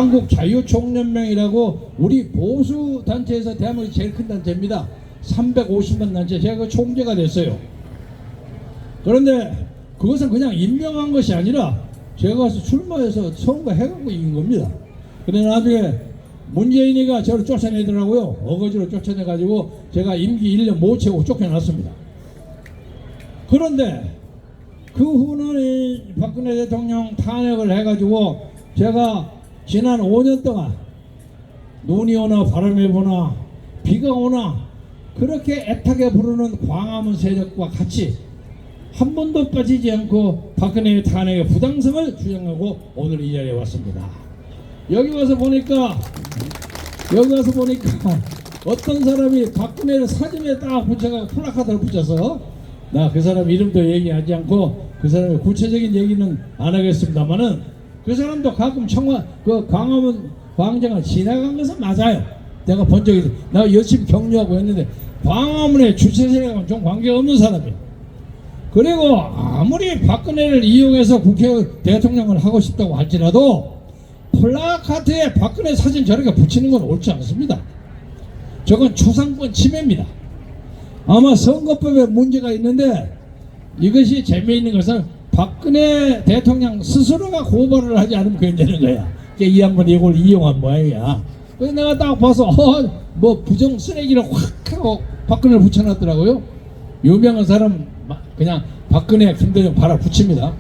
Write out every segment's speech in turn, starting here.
한국자유총연맹이라고 우리 보수 단체에서 대한민국 제일 큰 단체입니다. 350만 단체. 제가 그 총재가 됐어요. 그런데 그것은 그냥 임명한 것이 아니라 제가 가서 출마해서 선거해갖고 이긴 겁니다. 근데 나중에 문재인이가 저를 쫓아내더라고요. 어거지로 쫓아내가지고 제가 임기 1년 못 채우고 쫓겨났습니다. 그런데 그 후는 박근혜 대통령 탄핵을 해가지고 제가 지난 5년 동안 눈이 오나 바람이 부나 비가 오나 그렇게 애타게 부르는 광화문 세력과 같이 한 번도 빠지지 않고 박근혜 탄핵의 부당성을 주장하고 오늘 이 자리에 왔습니다. 여기 와서 보니까 어떤 사람이 박근혜를 사진에 딱 붙여가 플래카드를 붙여서 나 그 사람 이름도 얘기하지 않고 그 사람의 구체적인 얘기는 안 하겠습니다만은 그 사람도 가끔 그 광화문 광장을 지나간 것은 맞아요. 내가 본 적이 있어요. 나 열심히 격려하고 했는데 광화문에 주최세력은 좀 관계없는 사람이에요. 그리고 아무리 박근혜를 이용해서 국회 대통령을 하고 싶다고 할지라도 플래카드에 박근혜 사진 저렇게 붙이는 건 옳지 않습니다. 저건 초상권 침해입니다. 아마 선거법에 문제가 있는데 이것이 재미있는 것은 박근혜 대통령 스스로가 고발을 하지 않으면 그게 되는 거야. 이 양반이 이걸 이용한 모양이야. 그래서 내가 딱 봐서 뭐 부정 쓰레기를 확 하고 박근혜를 붙여놨더라고요. 유명한 사람 그냥 박근혜 김대중 바라 붙입니다.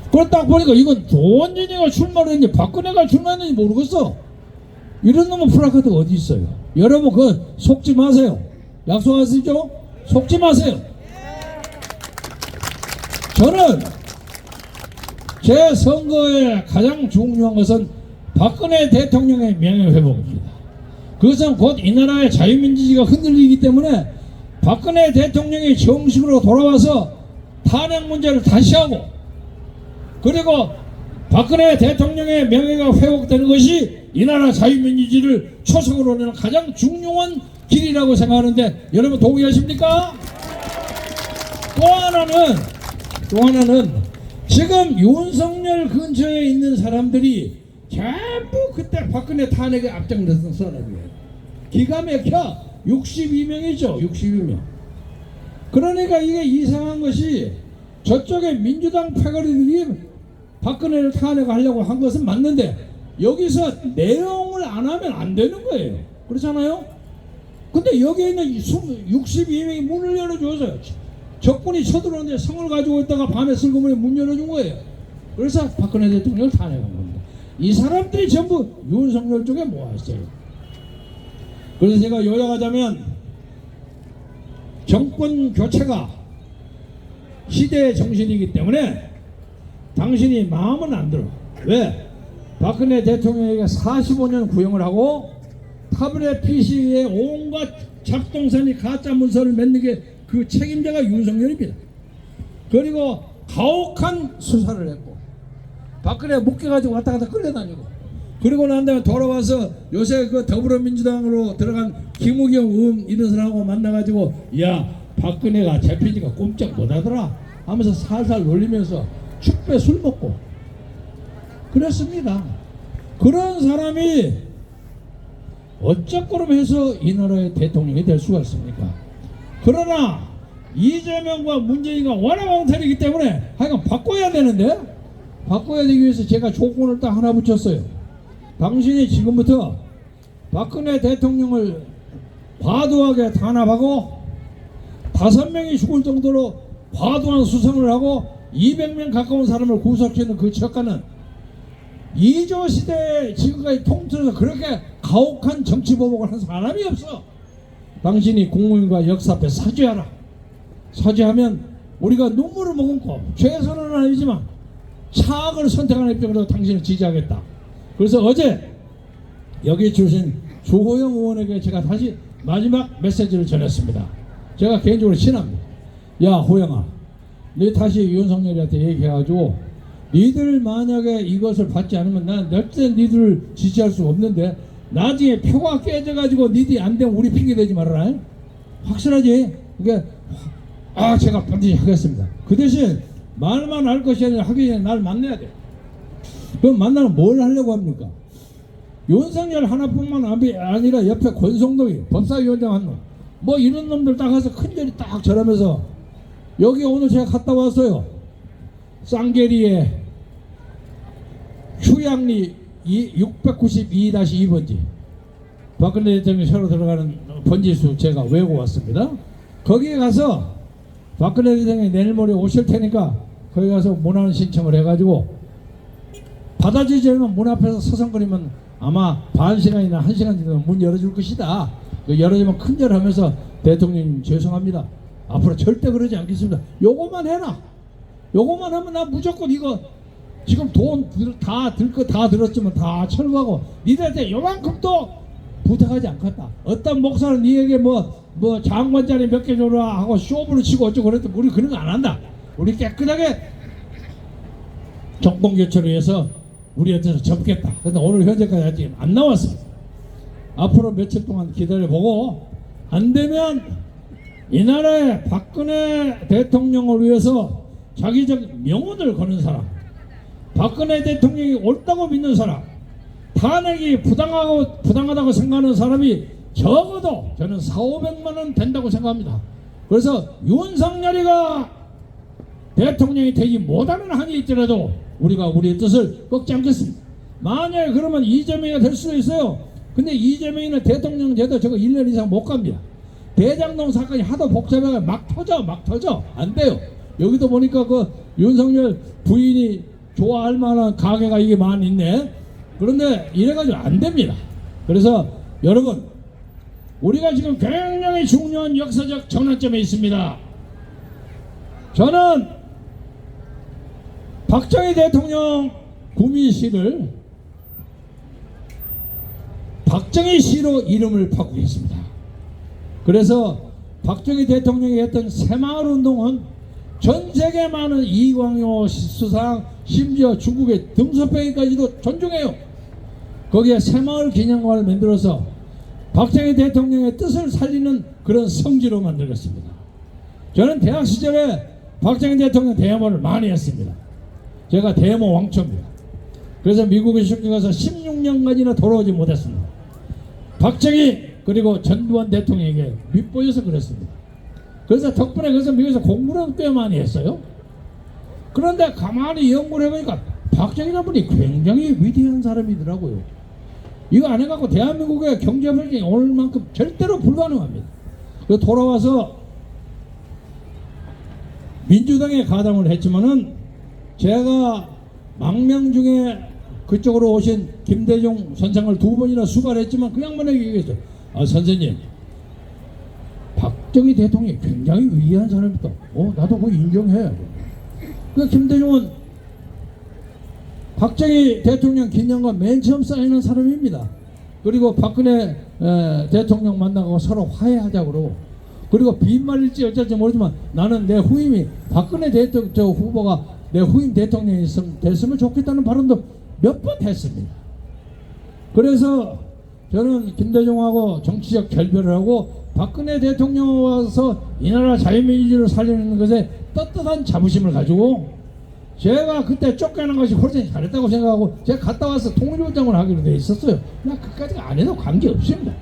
그걸 딱 보니까 이건 조원진이가 출마를 했는지 박근혜가 출마했는지 모르겠어. 이런 놈은 플래카드가 어디 있어요. 여러분 그거 속지 마세요. 약속하시죠? 속지 마세요. 저는 제 선거에 가장 중요한 것은 박근혜 대통령의 명예회복입니다. 그것은 곧 이 나라의 자유민주주의가 흔들리기 때문에 박근혜 대통령이 정식으로 돌아와서 탄핵 문제를 다시 하고 그리고 박근혜 대통령의 명예가 회복되는 것이 이 나라 자유민주주의를 초석으로 내는 가장 중요한 길이라고 생각하는데 여러분 동의하십니까? 또 하나는 지금 윤석열 근처에 있는 사람들이 전부 그때 박근혜 탄핵에 앞장서던 사람이에요. 기가 막혀 62명이죠. 62명. 그러니까 이게 이상한 것이 저쪽에 민주당 패거리들이 박근혜를 탄핵하려고 한 것은 맞는데 여기서 내용을 안 하면 안 되는 거예요. 그렇잖아요? 근데 여기에 있는 62명이 문을 열어줘서 적군이 쳐들어오는데 성을 가지고 있다가 밤에 슬그머니 문 열어준 거예요. 그래서 박근혜 대통령을 탄핵한 겁니다. 이 사람들이 전부 윤석열 쪽에 모아있어요. 그래서 제가 요약하자면 정권 교체가 시대의 정신이기 때문에 당신이 마음은 안 들어. 왜? 박근혜 대통령에게 45년 구형을 하고 타블렛 PC에 온갖 작동선이 가짜 문서를 맺는 게 그 책임자가 윤석열입니다. 그리고 가혹한 수사를 했고 박근혜 묶여가지고 왔다 갔다 끌려다니고 그리고 난 다음에 돌아와서 요새 그 더불어민주당으로 들어간 김우경 의원 이런 사람하고 만나가지고 야 박근혜가 잡히니까 꼼짝 못하더라 하면서 살살 놀리면서 축배 술 먹고 그랬습니다. 그런 사람이 어쩌고럼 해서 이 나라의 대통령이 될 수가 있습니까? 그러나 이재명과 문재인과 원화왕탈이기 때문에 하여간 바꿔야 되는데 바꿔야 되기 위해서 제가 조건을 딱 하나 붙였어요. 당신이 지금부터 박근혜 대통령을 과도하게 탄압하고 5명이 죽을 정도로 과도한 수상을 하고 200명 가까운 사람을 구속하는 그 척가는 이조 시대에 지금까지 통틀어서 그렇게 가혹한 정치 보복을 한 사람이 없어. 당신이 국민과 역사 앞에 사죄하라. 사죄하면 우리가 눈물을 머금고 최선은 아니지만 차악을 선택하는 입장으로 당신을 지지하겠다. 그래서 어제 여기 주신 조호영 의원에게 제가 다시 마지막 메시지를 전했습니다. 제가 개인적으로 친합니다. 야 호영아, 너 다시 윤석열한테 얘기해가지고 니들 만약에 이것을 받지 않으면 난 절대 니들을 지지할 수 없는데 나중에 표가 깨져가지고 니들이 안 되면 우리 핑계 대지 말아라. 확실하지? 그러니까 제가 반드시 하겠습니다. 그 대신 말만 할 것이 아니라 하기 전에 날 만나야 돼. 그럼 만나면 뭘 하려고 합니까? 윤석열 하나뿐만 아니라 옆에 권성동이 법사위원장 한 놈, 뭐 이런 놈들 딱 가서 큰절이 딱 저러면서 여기 오늘 제가 갔다 왔어요. 쌍계리에 휴양리 692-2번지 박근혜 대통령이 새로 들어가는 번지수 제가 외우고 왔습니다. 거기에 가서 박근혜 대통령이 내일 모레 오실 테니까 거기 가서 문안 신청을 해가지고 받아주지 않으면 문 앞에서 서성거리면 아마 반 시간이나 1시간 정도 문 열어줄 것이다. 열어주면 큰절하면서 대통령님 죄송합니다. 앞으로 절대 그러지 않겠습니다. 요거만 해놔. 요거만 하면 나 무조건 이거 지금 돈 다 들었지만 다 철거하고 니들한테 요만큼도 부탁하지 않겠다. 어떤 목사는 니에게 뭐 장관자리 몇 개 줘라 하고 쇼부를 치고 어쩌고 그랬더니 우리 그런 거 안 한다. 우리 깨끗하게 정권 교체를 위해서 우리한테서 접겠다. 그런데 오늘 현재까지 아직 안 나왔습니다. 앞으로 며칠 동안 기다려보고 안 되면 이 나라의 박근혜 대통령을 위해서 자기적 명운을 거는 사람, 박근혜 대통령이 옳다고 믿는 사람, 탄핵이 부당하다고 생각하는 사람이 적어도 저는 400~500만 원 된다고 생각합니다. 그래서 윤석열이가 대통령이 되지 못하는 한이 있더라도 우리가 우리의 뜻을 꺾지 않겠습니다. 만약에 그러면 이재명이가 될 수도 있어요. 근데 이재명이는 대통령 제도 저거 1년 이상 못 갑니다. 대장동 사건이 하도 복잡해가 막 터져 안 돼요. 여기도 보니까 그 윤석열 부인이 좋아할 만한 가게가 이게 많이 있네. 그런데 이래가지고 안 됩니다. 그래서 여러분, 우리가 지금 굉장히 중요한 역사적 전환점에 있습니다. 저는 박정희 대통령 구미시를 박정희시로 이름을 바꾸고 있습니다. 그래서 박정희 대통령이 했던 새마을 운동은 전 세계 많은 이광호 수상, 심지어 중국의 등소평이까지도 존중해요. 거기에 새마을 기념관을 만들어서 박정희 대통령의 뜻을 살리는 그런 성지로 만들었습니다. 저는 대학 시절에 박정희 대통령 대모를 많이 했습니다. 제가 대모 왕초입니다. 그래서 미국에 실기 가서 16년간이나 돌아오지 못했습니다. 박정희 그리고 전두환 대통령에게 밑보여서 그랬습니다. 그래서 덕분에 그래서 미국에서 공부를 꽤 많이 했어요. 그런데 가만히 연구를 해보니까 박정희라는 분이 굉장히 위대한 사람이더라고요. 이거 안 해갖고 대한민국의 경제발전이 오늘 만큼 절대로 불가능합니다. 그래서 돌아와서 민주당에 가담을 했지만은 제가 망명 중에 그쪽으로 오신 김대중 선생을 2번이나 수발했지만 그 양반에게 얘기했어요. 아, 선생님, 박정희 대통령이 굉장히 위대한 사람이다. 나도 그거 인정해. 그 김대중은 박정희 대통령 기념관 맨 처음 쌓이는 사람입니다. 그리고 박근혜 대통령 만나고 서로 화해하자고 그러고, 그리고 빈말일지 어쩔지 모르지만 나는 내 후임이 박근혜 대통령 후보가 내 후임 대통령이 됐으면 좋겠다는 발언도 몇 번 했습니다. 그래서 저는 김대중하고 정치적 결별을 하고 박근혜 대통령 와서 이 나라 자유민주주의를 살리는 것에 떳떳한 자부심을 가지고 제가 그때 쫓겨난 것이 훨씬 잘했다고 생각하고 제가 갔다 와서 통일부장을 하기로 돼 있었어요. 나 그까지가 안 해도 관계없습니다.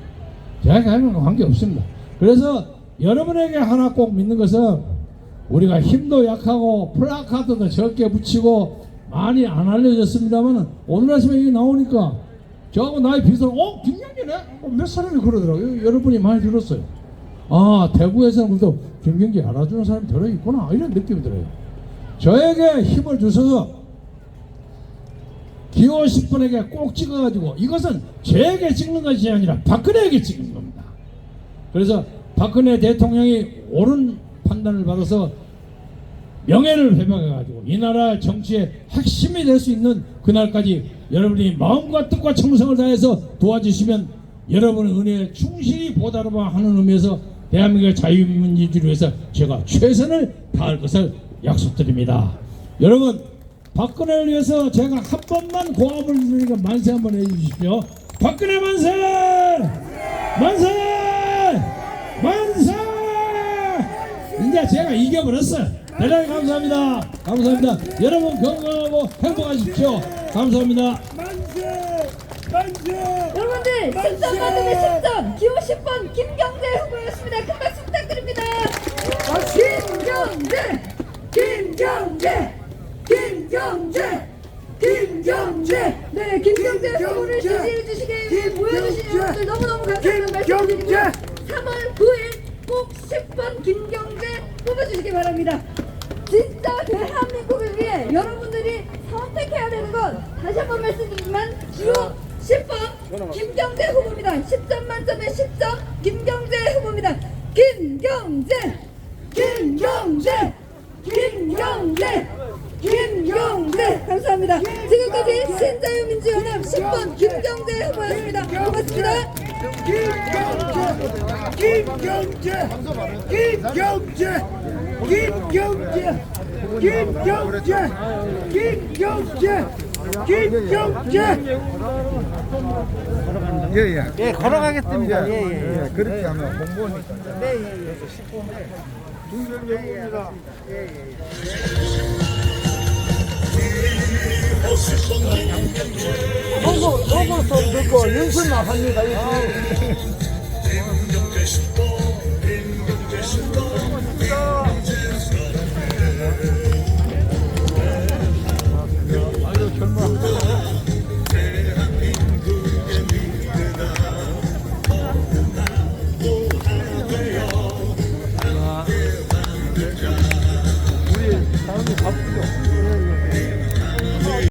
제가 가면 관계없습니다. 그래서 여러분에게 하나 꼭 믿는 것은 우리가 힘도 약하고 플래카드도 적게 붙이고 많이 안 알려졌습니다만 오늘 아침에 이게 나오니까 저하고 나이 비슷한 김경재네? 몇 사람이 그러더라고요. 여러분이 많이 들었어요. 아, 대구에서는 그래도 김경재 알아주는 사람이 들어있구나 이런 느낌이 들어요. 저에게 힘을 주셔서 기호 10분에게 꼭 찍어가지고 이것은 저에게 찍는 것이 아니라 박근혜에게 찍는 겁니다. 그래서 박근혜 대통령이 옳은 판단을 받아서 명예를 회복해가지고 이 나라 정치의 핵심이 될 수 있는 그날까지 여러분이 마음과 뜻과 정성을 다해서 도와주시면 여러분의 은혜에 충실히 보답하는 의미에서 대한민국의 자유민주주의를 위해서 제가 최선을 다할 것을 약속드립니다. 여러분, 박근혜를 위해서 제가 한 번만 고함을 드리니까 만세 한번 해주십시오. 박근혜 만세! 만세! 만세! 이제 제가 이겨버렸어요. 대단히 감사합니다. 감사합니다. 여러분 건강하고 행복하십시오. 감사합니다. 만세! 여러분들 10점 만점에 10점 기호 10번 김경재 후보였습니다. 큰 박수 부탁드립니다. 김경재 네, 김경재 후보를 지지해 주시기 위해 모여주신 여러분들 너무너무 감사하다는 말씀드립니다. 3월 9일 꼭 10번 김경재 뽑아주시기 바랍니다. 진짜 대한민국을 위해 여러분들이 선택해야 되는 건 다시 한번 말씀드리지만 기호 10번 김경재 후보입니다. 10점 만점에 10점 김경재 후보입니다. 김경재 감사합니다. 지금까지 신자유민주연합 10번 김경재 후보였습니다. 고맙습니다. 예, 걸어가겠습니다. 그렇게 하면 공무원이니까. 로고 또 넣고 연습만 합니다.